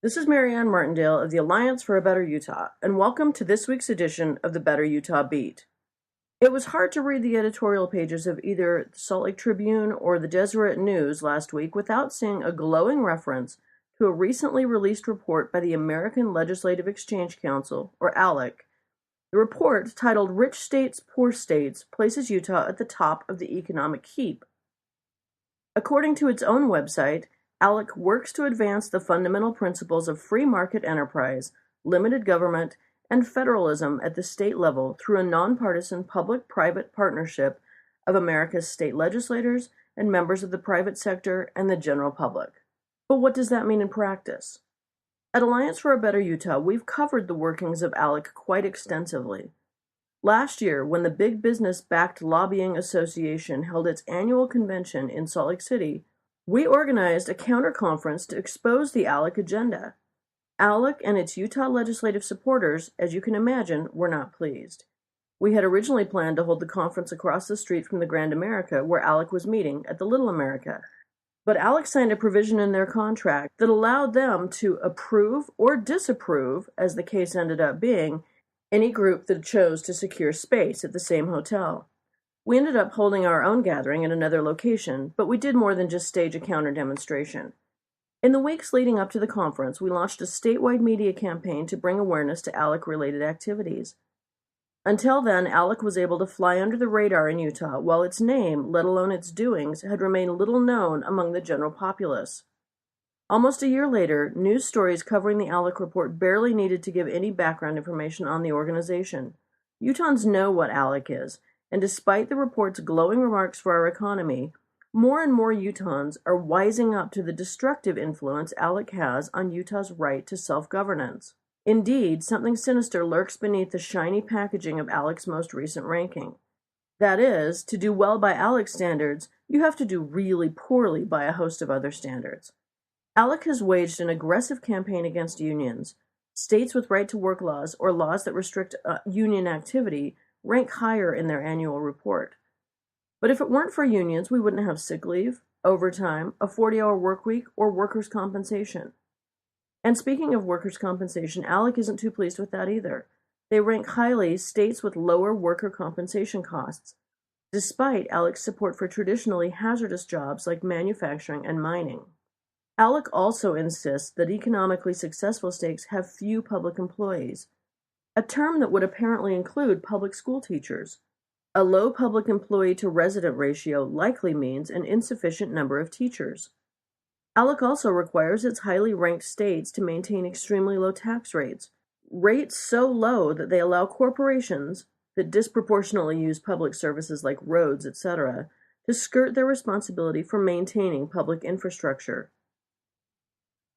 This is Marianne Martindale of the Alliance for a Better Utah, and welcome to this week's edition of the Better Utah Beat. It was hard to read the editorial pages of either the Salt Lake Tribune or the Deseret News last week without seeing a glowing reference to a recently released report by the American Legislative Exchange Council, or ALEC. The report, titled Rich States, Poor States, places Utah at the top of the economic heap. According to its own website, ALEC works to advance the fundamental principles of free market enterprise, limited government, and federalism at the state level through a nonpartisan public-private partnership of America's state legislators and members of the private sector and the general public. But what does that mean in practice? At Alliance for a Better Utah, we've covered the workings of ALEC quite extensively. Last year, when the Big Business-backed Lobbying Association held its annual convention in Salt Lake City, we organized a counter-conference to expose the ALEC agenda. ALEC and its Utah legislative supporters, as you can imagine, were not pleased. We had originally planned to hold the conference across the street from the Grand America, where ALEC was meeting, at the Little America. But ALEC signed a provision in their contract that allowed them to approve or disapprove, as the case ended up being, any group that chose to secure space at the same hotel. We ended up holding our own gathering at another location, but we did more than just stage a counter-demonstration. In the weeks leading up to the conference, we launched a statewide media campaign to bring awareness to ALEC-related activities. Until then, ALEC was able to fly under the radar in Utah, while its name, let alone its doings, had remained little known among the general populace. Almost a year later, news stories covering the ALEC report barely needed to give any background information on the organization. Utahns know what ALEC is, and despite the report's glowing remarks for our economy, more and more Utahns are wising up to the destructive influence ALEC has on Utah's right to self-governance. Indeed, something sinister lurks beneath the shiny packaging of ALEC's most recent ranking. That is, to do well by ALEC standards, you have to do really poorly by a host of other standards. ALEC has waged an aggressive campaign against unions. States with right-to-work laws or laws that restrict union activity rank higher in their annual report. But if it weren't for unions, we wouldn't have sick leave, overtime, a 40-hour work week, or workers' compensation. And speaking of workers' compensation, ALEC isn't too pleased with that either. They rank highly states with lower worker compensation costs, despite ALEC's support for traditionally hazardous jobs like manufacturing and mining. ALEC also insists that economically successful states have few public employees, a term that would apparently include public school teachers. A low public employee-to-resident ratio likely means an insufficient number of teachers. ALEC also requires its highly ranked states to maintain extremely low tax rates so low that they allow corporations that disproportionately use public services like roads, etc., to skirt their responsibility for maintaining public infrastructure.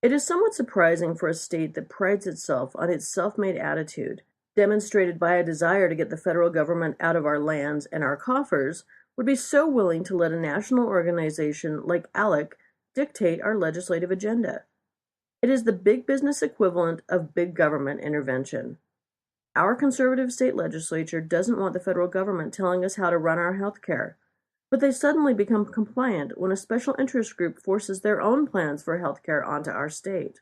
It is somewhat surprising for a state that prides itself on its self-made attitude, demonstrated by a desire to get the federal government out of our lands and our coffers, would be so willing to let a national organization like ALEC dictate our legislative agenda. It is the big business equivalent of big government intervention. Our conservative state legislature doesn't want the federal government telling us how to run our health care, but they suddenly become compliant when a special interest group forces their own plans for health care onto our state.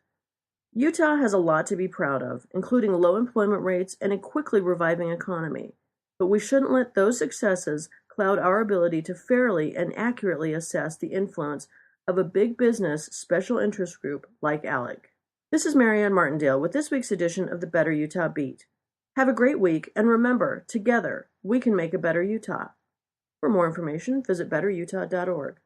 Utah has a lot to be proud of, including low employment rates and a quickly reviving economy, but we shouldn't let those successes cloud our ability to fairly and accurately assess the influence of a big business special interest group like ALEC. This is Marianne Martindale with this week's edition of the Better Utah Beat. Have a great week, and remember, together, we can make a better Utah. For more information, visit betterutah.org.